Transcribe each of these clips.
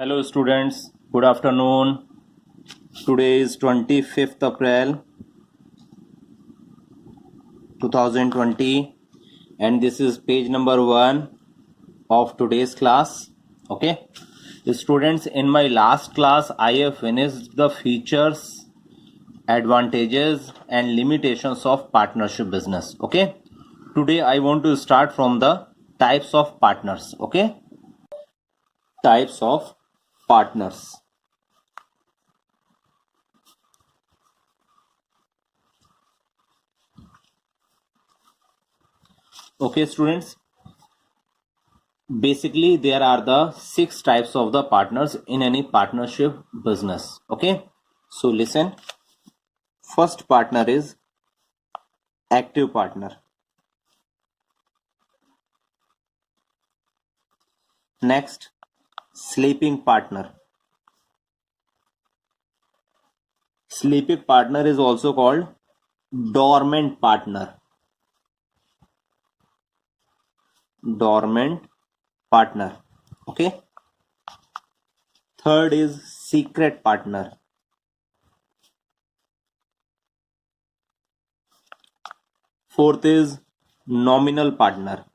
Hello students, good afternoon. Today is 25th April 2020 and this is page number 1 of today's class. Okay. Students, in my last class I have finished the features, advantages and limitations of partnership business. Okay. Today I want to start from the types of partners. Okay. Types of partners. Okay students, basically there are the 6 types of the partners in any partnership business. Okay, so listen. First partner is active partner. Next, sleeping partner. Sleeping partner is also called dormant partner. Dormant partner. Okay. Third is secret partner. Fourth is nominal partner.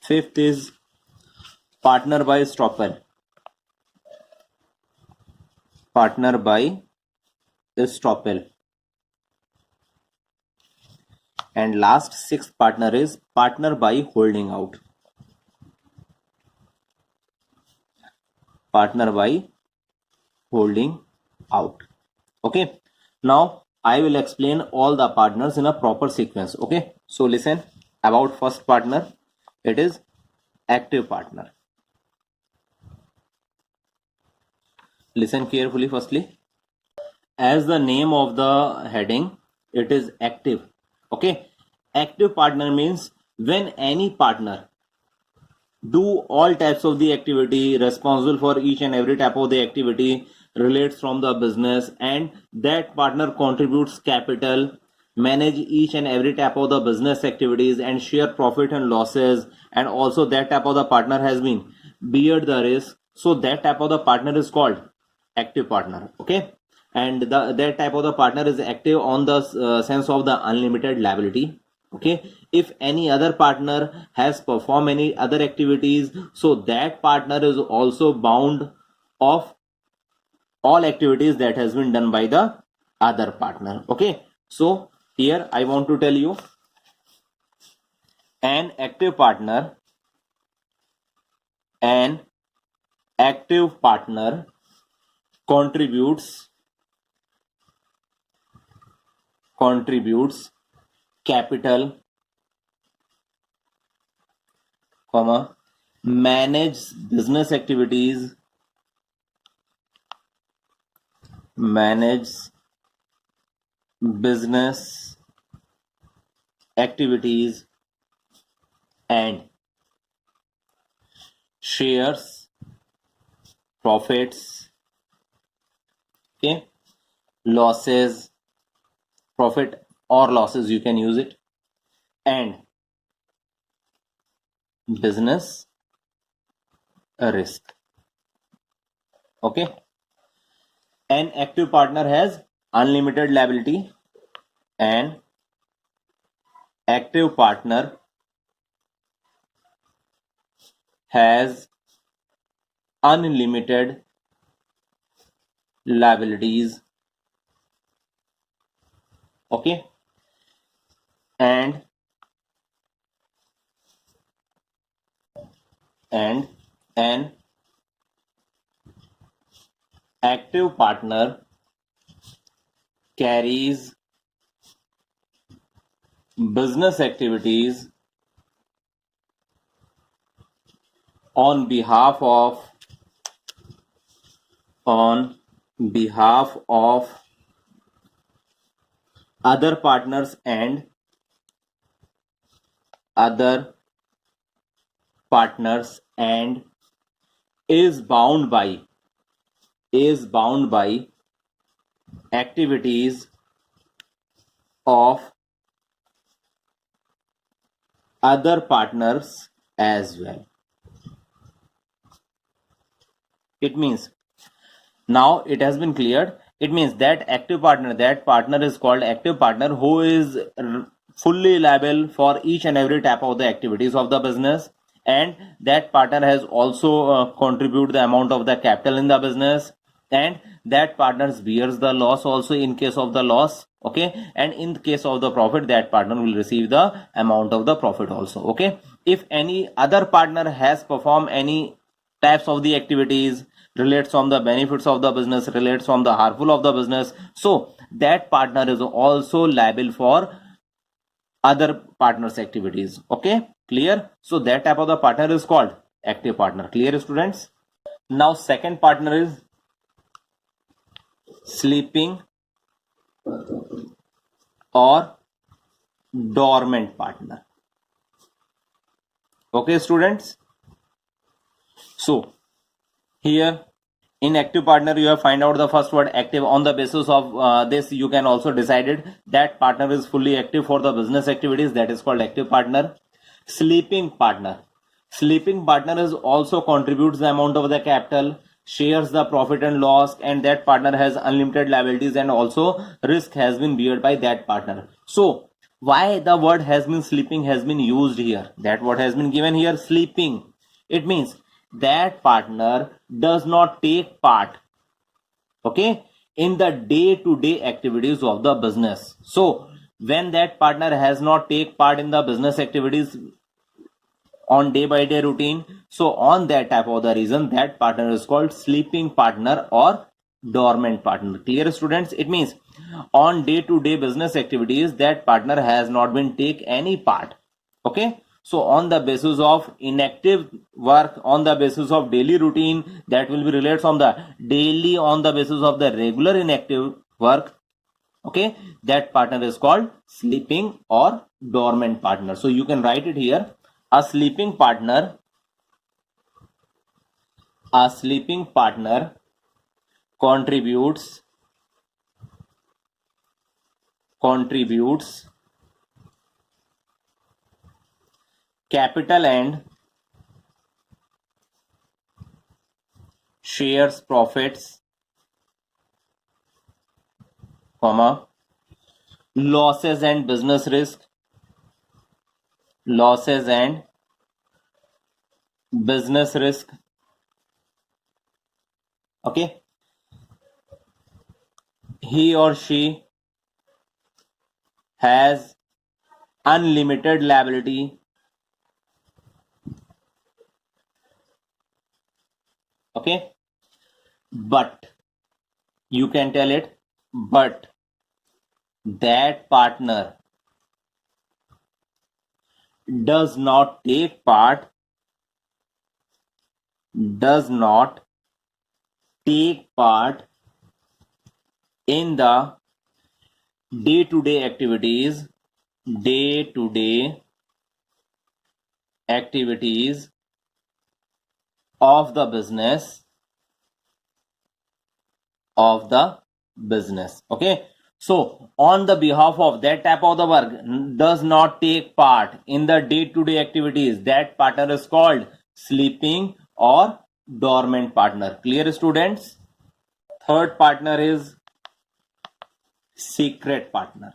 Fifth is partner by estoppel. Partner by estoppel. And last, sixth partner is partner by holding out. Partner by holding out. Okay. Now I will explain all the partners in a proper sequence. Okay. So listen about first partner. It is active partner. Listen carefully firstly. As the name of the heading, it is active. Okay. Active partner means when any partner do all types of the activity, responsible for each and every type of the activity, relates from the business, and that partner contributes capital, manage each and every type of the business activities and share profit and losses, and also that type of the partner has been bear the risk, so that type of the partner is called active partner. Okay. And that type of the partner is active on the sense of the unlimited liability. Okay. If any other partner has performed any other activities, so that partner is also bound of all activities that has been done by the other partner. Okay. So here I want to tell you, an active partner contributes capital, manage business activities, and shares profits, okay, losses, profit or losses, you can use it, and business risk. Okay. An active partner has unlimited liability. An active partner has unlimited liabilities. Okay. And an active partner carries business activities on behalf of other partners and is bound by activities of other partners as well. It means now it has been cleared. It means that active partner, that partner is called active partner, who is fully liable for each and every type of the activities of the business, and that partner has also contributed the amount of the capital in the business, and that partner bears the loss also in case of the loss. Okay, and in case of the profit, that partner will receive the amount of the profit also. Okay, if any other partner has performed any types of the activities, relates on the benefits of the business, relates on the harmful of the business, so that partner is also liable for other partners activities. Okay, clear? So that type of the partner is called active partner. Clear, students? Now second partner is sleeping or dormant partner. Okay, students? So here in active partner, you have find out the first word active. On the basis of this, you can also decided that partner is fully active for the business activities, that is called active partner. Sleeping partner, sleeping partner is also contributes the amount of the capital, shares the profit and loss, and that partner has unlimited liabilities, and also risk has been beared by that partner. So why the word has been sleeping has been used here, that what has been given here, sleeping, it means that partner does not take part, okay, in the day-to-day activities of the business. So when that partner has not take part in the business activities on day-by-day routine, so on that type of the reason, that partner is called sleeping partner or dormant partner. Clear, students? It means on day-to-day business activities, that partner has not been take any part. Okay, so on the basis of inactive work, on the basis of daily routine, that will be related on the daily, on the basis of the regular inactive work. Okay, that partner is called sleeping or dormant partner. So you can write it here. A sleeping partner contributes capital and shares profits, comma, losses and business risk, okay, he or she has unlimited liability, okay, but you can tell it, but that partner does not take part in the day-to-day activities of the business. Okay, so on the behalf of that type of the work does not take part in the day-to-day activities, that partner is called sleeping or dormant partner. Clear, students? Third partner is secret partner.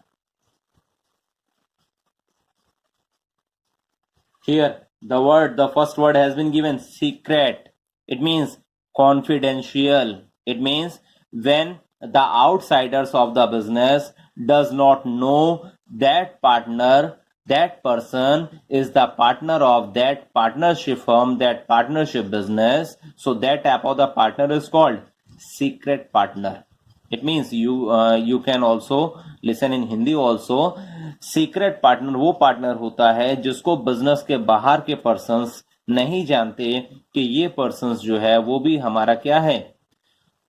Here the first word has been given, secret. It means confidential. It means when the outsiders of the business does not know that partner, that person is the partner of that partnership firm, that partnership business, so that type of the partner is called secret partner. It means you can also listen in Hindi also. Secret partner वो partner होता है जिसको business के बाहर के persons नहीं जानते कि ये पर्संस जो है वो भी हमारा क्या है,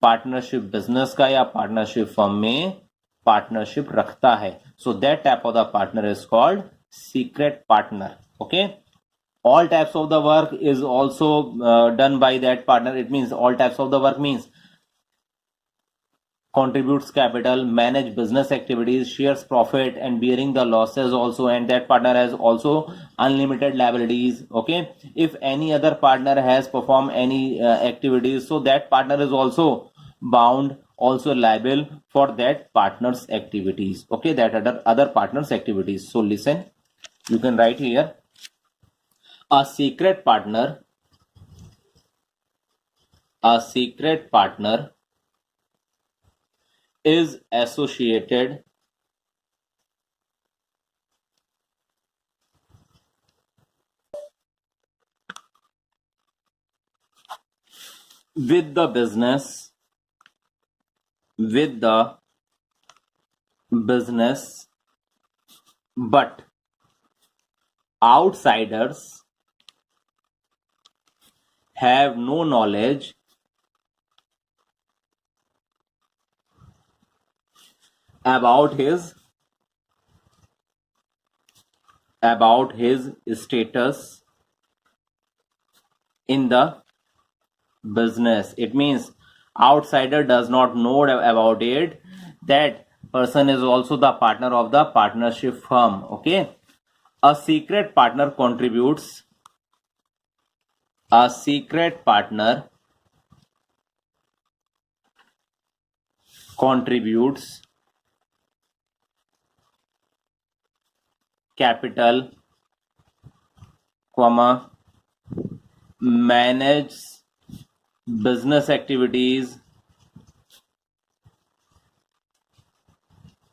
पार्टनरशिप बिजनेस का या पार्टनरशिप फर्म में पार्टनरशिप रखता है. So that type of the partner is called secret partner. Okay, all types of the work is also done by that partner. It means all types of the work means contributes capital, manage business activities, shares profit and bearing the losses also, and that partner has also unlimited liabilities. Okay, if any other partner has performed any activities, so that partner is also bound, also liable for that partner's activities. Okay, that other partner's activities. So listen, you can write here, a secret partner is associated with the business but outsiders have no knowledge about his status in the business. It means outsider does not know about it. That person is also the partner of the partnership firm. Okay, a secret partner contributes capital, manages business activities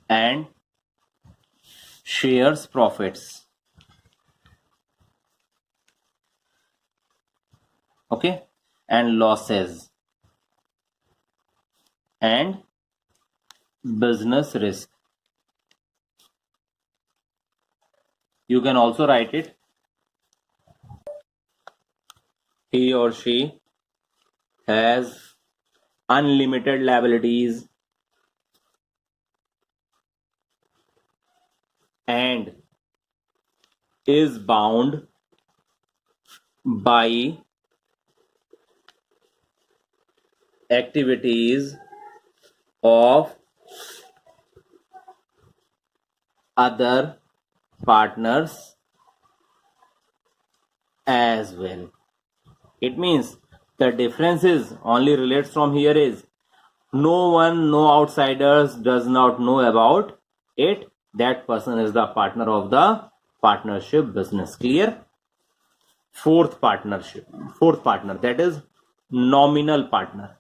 and shares profits. Okay, and losses and business risk. You can also write it, he or she has unlimited liabilities and is bound by activities of other partners as well. It means the difference is only relates from here is no outsiders does not know about it. That person is the partner of the partnership business. Clear? Fourth partner, that is nominal partner.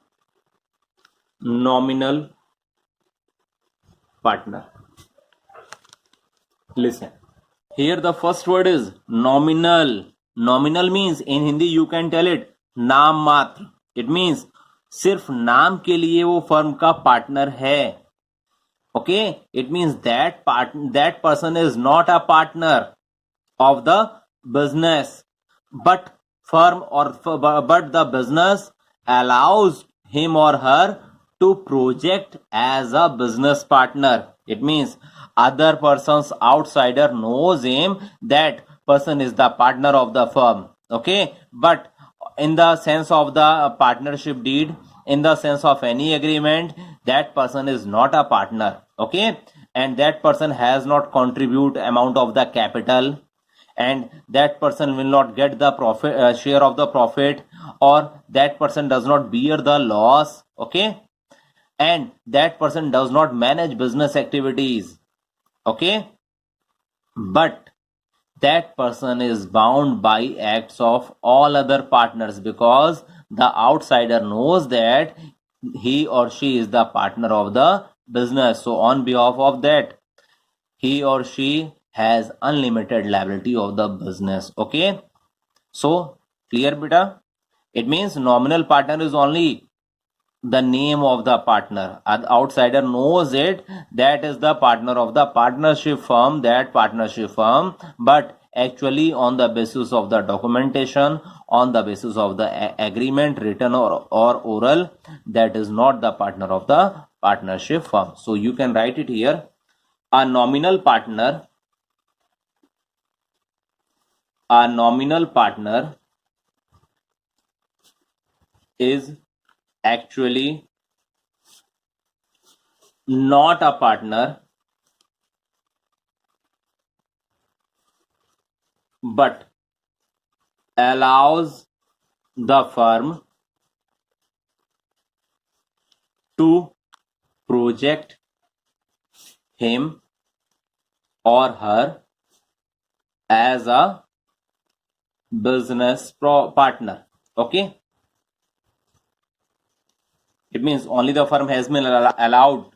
Listen, here the first word is nominal. Nominal means in Hindi you can tell it नाम मात्र. It means सिर्फ नाम के लिए वो firm का partner है. Okay, it means that person is not a partner of the business, but but the business allows him or her to project as a business partner. It means other person's outsider knows him, that person is the partner of the firm. Okay, but in the sense of the partnership deed, in the sense of any agreement, that person is not a partner. Okay, and that person has not contribute amount of the capital, and that person will not get the profit, share of the profit, or that person does not bear the loss. Okay, and that person does not manage business activities. Okay, but that person is bound by acts of all other partners, because the outsider knows that he or she is the partner of the business. So on behalf of that, he or she has unlimited liability of the business. Okay, so clear beta? It means nominal partner is only the name of the partner. An outsider knows it, that is the partner of the partnership firm, but actually on the basis of the documentation, on the basis of the agreement, written or oral, that is not the partner of the partnership firm. So you can write it here, a nominal partner is actually not a partner but allows the firm to project him or her as a business partner. Okay, it means only the firm has been allowed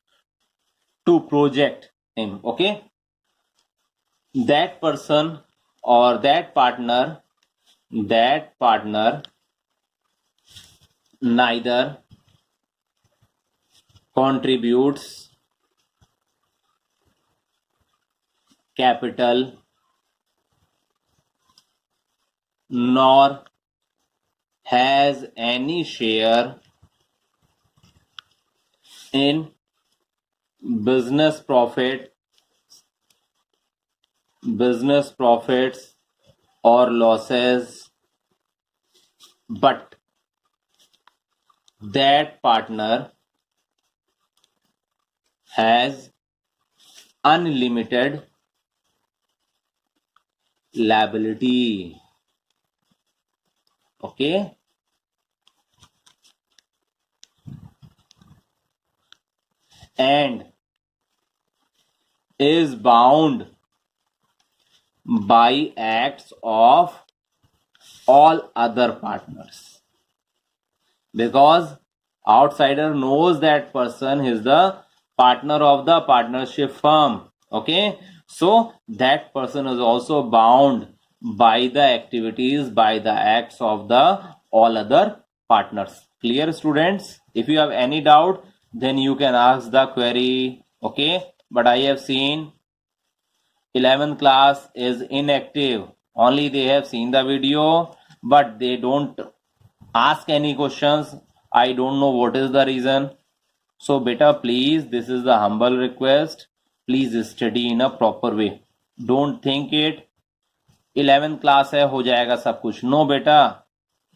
to project him. Okay, that person or that partner neither contributes capital nor has any share in business profits or losses, but that partner has unlimited liability. Okay, and is bound by acts of all other partners, because outsider knows that person is the partner of the partnership firm. Okay, so that person is also bound by the activities, by the acts of the all other partners. Clear, students? If you have any doubt, then you can ask the query. Okay, but I have seen 11th class is inactive. Only they have seen the video, but they don't ask any questions. I don't know what is the reason. So beta, please, this is the humble request. Please study in a proper way. Don't think it 11th class है हो जाएगा सब कुछ. No बेटा,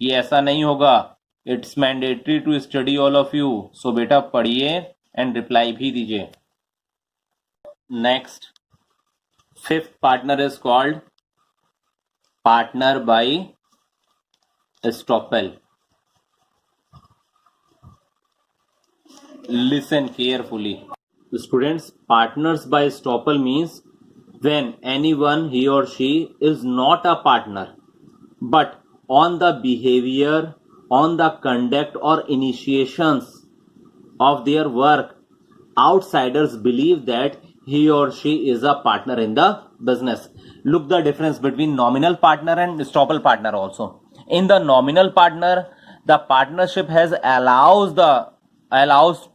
ये ऐसा नहीं होगा. It's mandatory to study all of you. So बेटा पढ़िए and reply भी दीजिए. Next, fifth partner is called partner by estoppel. Listen carefully. Students, partners by estoppel means when anyone, he or she, is not a partner, but on the behavior, on the conduct or initiations of their work, outsiders believe that he or she is a partner in the business. Look the difference between nominal partner and estoppel partner also. In the nominal partner, the partnership has allows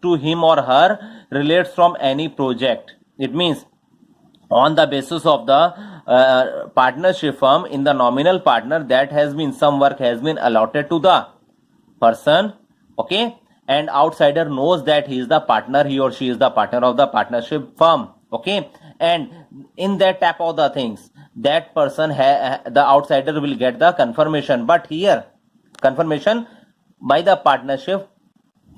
to him or her relates from any project. It means on the basis of the partnership firm, in the nominal partner, that has been some work has been allotted to the person. Okay, and outsider knows that he is the partner, he or she is the partner of the partnership firm. Okay, and in that type of the things, that person the outsider will get the confirmation, but here confirmation by the partnership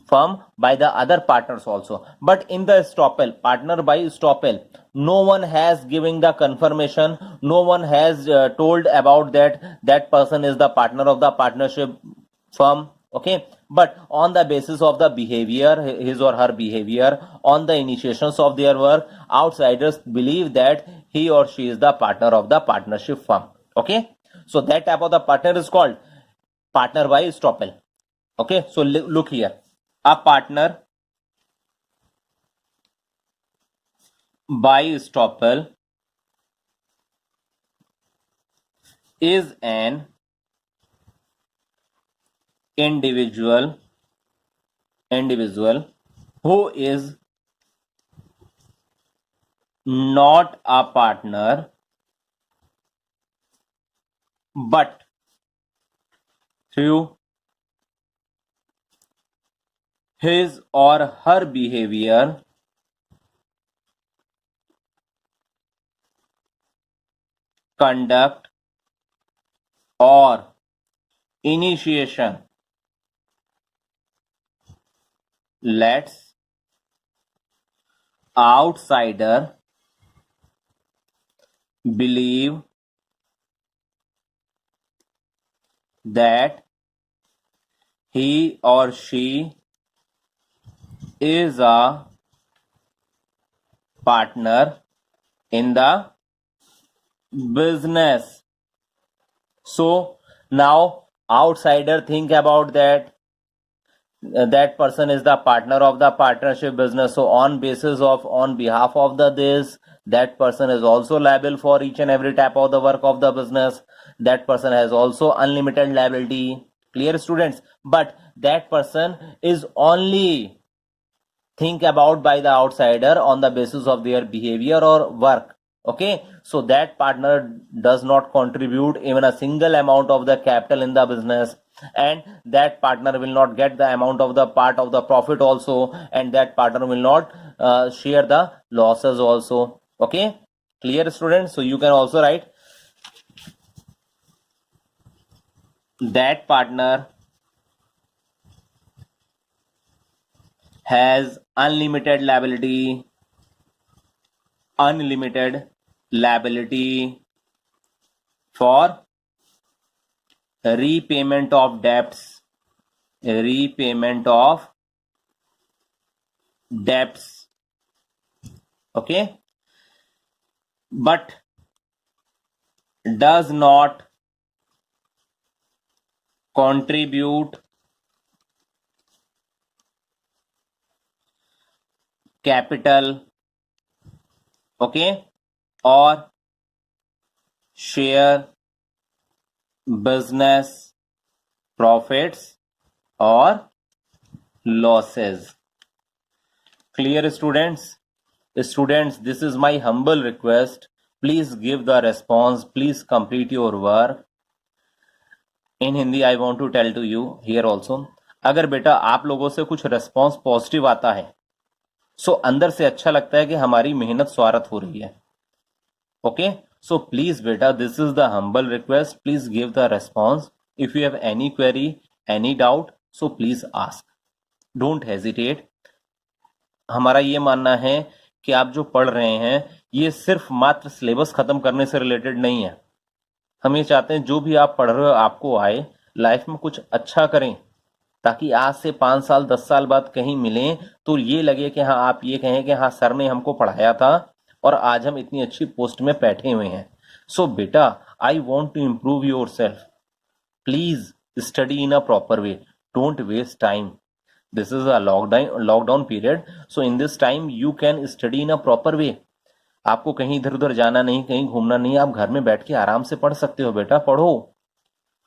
firm, by the other partners also. But in the estoppel, partner by estoppel, no one has given the confirmation, no one has told about that person is the partner of the partnership firm. Okay, but on the basis of the behavior, his or her behavior, on the initiations of their work, outsiders believe that he or she is the partner of the partnership firm. Okay, so that type of the partner is called partner by estoppel. Okay, so look here, a partner by estoppel is an individual who is not a partner but through his or her behavior, conduct or initiation lets outsider believe that he or she is a partner in the business. So now outsider think about that person is the partner of the partnership business. So on behalf of this, that person is also liable for each and every type of the work of the business. That person has also unlimited liability. Clear, students? But that person is only think about by the outsider on the basis of their behavior or work. Okay, so that partner does not contribute even a single amount of the capital in the business, and that partner will not get the amount of the part of the profit also, and that partner will not share the losses also. Okay, clear, students? So you can also write that partner has unlimited liability for repayment of debts. Okay, but does not contribute capital, okay, or share business profits or losses. Clear, students? Students, this is my humble request. Please give the response. Please complete your work. In Hindi, I want to tell to you here also. अगर बेटा आप लोगों से कुछ response positive आता है, सो अंदर से अच्छा लगता है कि हमारी मेहनत स्वार्थ हो रही है. ओके, सो प्लीज बेटा, this is the humble request. Please give the response. If you have any query, any doubt, so please ask. Don't hesitate. हमारा ये मानना है कि आप जो पढ़ रहे हैं ये सिर्फ मात्र सिलेबस खत्म करने से रिलेटेड नहीं है. हम ये चाहते हैं जो भी आप पढ़ रहे हो आपको आए, लाइफ में कुछ अच्छा करें, ताकि आज से 5 साल 10 साल बाद कहीं मिलें तो ये लगे कि हाँ, आप ये कहें कि हाँ सर ने हमको पढ़ाया था और आज हम इतनी अच्छी पोस्ट में बैठे हुए हैं. सो बेटा, I want to improve yourself. Please study in a proper way. Don't waste time. This is a lockdown period. So in this time you can study in a proper way. आपको कहीं इधर उधर जाना नहीं, कहीं घूमना नहीं, आप घर में बैठ के आराम से पढ़ सकते हो. बेटा पढ़ो.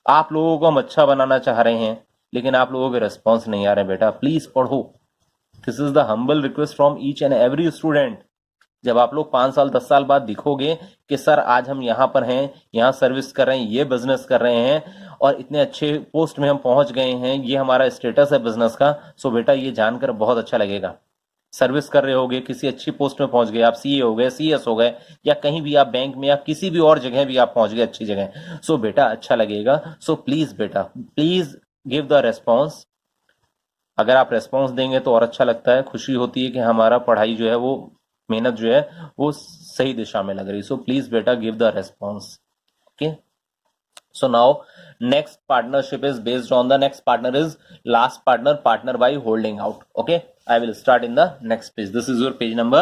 आप लोगों को हम अच्छा बनाना चाह रहे हैं, लेकिन आप लोगों के रिस्पॉन्स नहीं आ रहे. बेटा प्लीज पढ़ो. This is the humble request from each and every student. जब आप लोग 5 साल 10 साल बाद दिखोगे कि सर आज हम यहाँ पर हैं, यहाँ सर्विस कर रहे हैं, ये बिजनेस कर रहे हैं और इतने अच्छे पोस्ट में हम पहुंच गए हैं, ये हमारा स्टेटस है बिजनेस का, सो बेटा ये जानकर बहुत अच्छा लगेगा. सर्विस कर रहे होगे, किसी अच्छी पोस्ट में पहुंच गए, आप सीए हो गए, सीएस हो गए, या कहीं भी आप बैंक में या किसी भी और जगह भी आप पहुंच गए अच्छी जगह, सो बेटा अच्छा लगेगा. सो प्लीज बेटा, प्लीज गिव द रेस्पॉन्स. अगर आप रेस्पॉन्स देंगे तो और अच्छा लगता है, खुशी होती है कि हमारा पढ़ाई जो है वो मेहनत जो है वो सही दिशा में लग रही. सो प्लीज बेटा give the response. Okay, so now next partnership is based on the next partner is last partner by holding out. Okay, I will start in the next page. This is your page number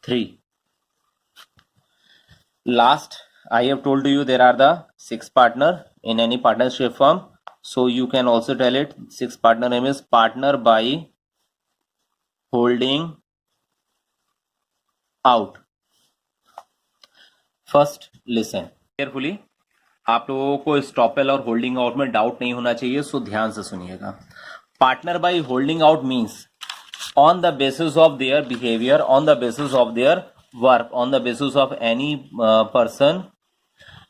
3. Last, I have told you there are the 6 partner in any partnership firm, so you can also tell it 6 partner name is partner by holding out. First listen carefully. आप लोगों को estoppel और holding out में doubt नहीं होना चाहिए, सो ध्यान से सुनिएगा. Partner by holding out means on the basis of their behaviour, on the basis of their work, on the basis of any person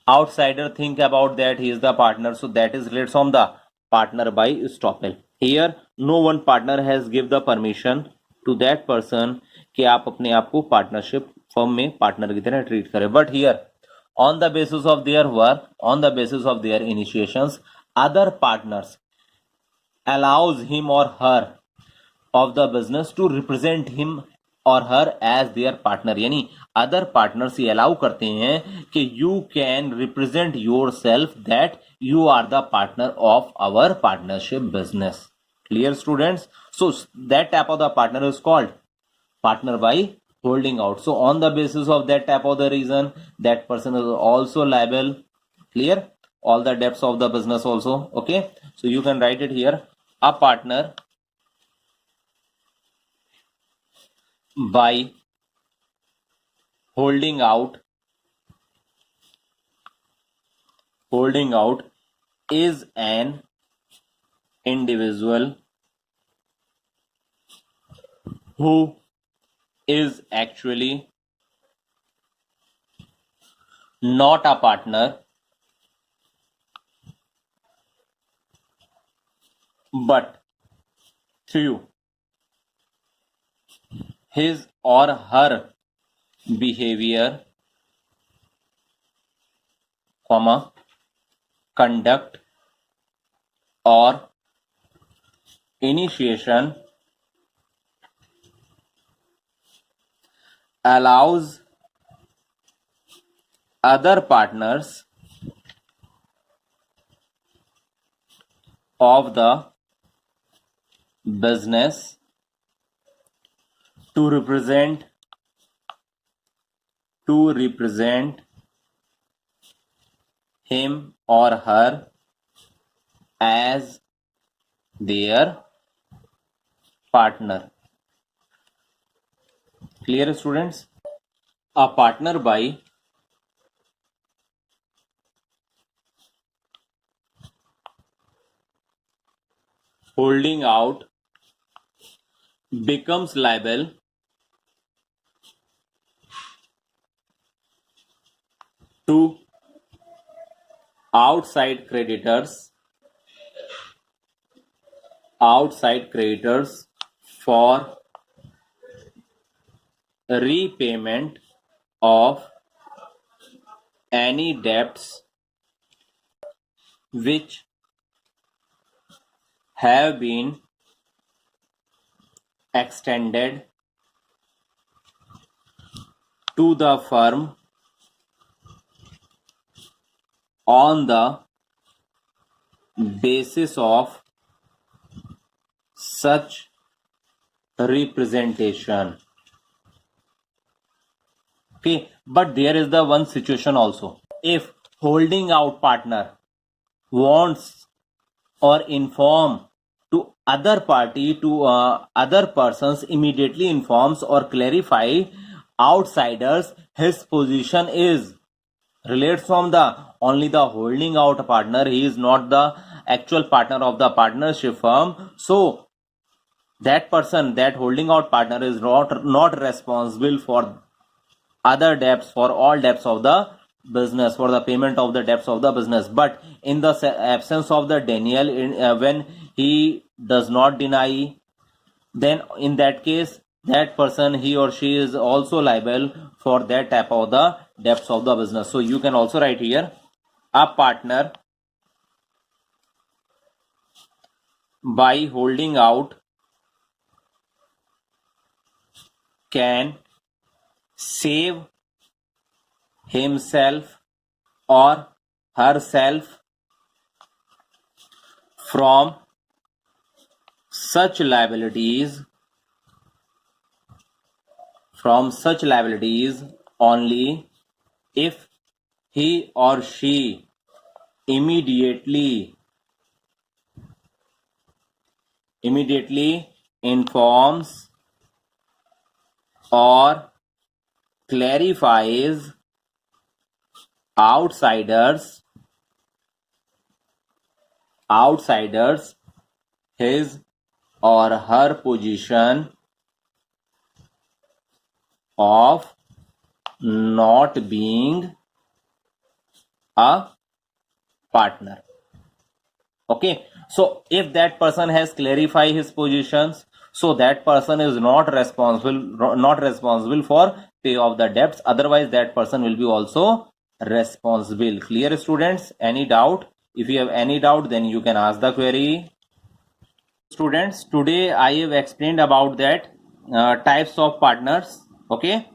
outsider think about that he is the partner, so that is related from the partner by estoppel. Here no one partner has give the permission to that person कि आप अपने आप को partnership firm में partner की तरह treat करें. But here on the basis of their work, on the basis of their initiations, other partners allows him or her of the business to represent him और हर एज देयर पार्टनर, यानी other partners ये allow करते हैं कि you can represent your self that you are the partner of our partnership business. Clear, students? So that type of the partner is called partner by holding out. So on the basis of that type of the reason, that person is also liable. Clear? All the debts of the business also. Okay, so you can write it here: a partner by holding out is an individual who is actually not a partner but through his or her behavior, conduct or initiation allows other partners of the business to represent him or her as their partner. Clear, students? A partner by holding out becomes liable to outside creditors for repayment of any debts which have been extended to the firm on the basis of such representation. Okay, but there is the one situation also. If holding out partner wants or inform to other party, to other persons, immediately informs or clarify outsiders his position is relates from the only the holding out partner. He is not the actual partner of the partnership firm. So that person, that holding out partner, is not responsible for other debts, for all debts of the business, for the payment of the debts of the business. But in the absence of the Daniel, when he does not deny, then in that case that person, he or she, is also liable for that type of the debts of the business. So you can also write here: a partner by holding out can save himself or herself from such liabilities only if he or she immediately informs or clarifies outsiders his or her position of not being a partner. Okay, so if that person has clarified his positions, so that person is not responsible for pay of the debts. Otherwise that person will be also responsible. Clear, students? Any doubt? If you have any doubt, then you can ask the query. Students, today I have explained about that types of partners. Okay,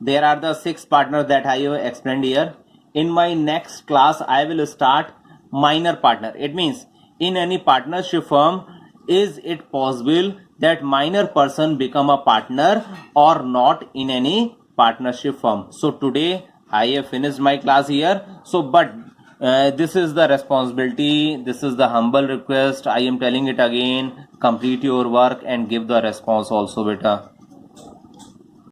there are the 6 partners that I have explained here. In my next class I will start minor partner. It means in any partnership firm, is it possible that minor person become a partner or not in any partnership firm? So today I have finished my class here. So but this is the responsibility, this is the humble request, I am telling it again, complete your work and give the response also, beta.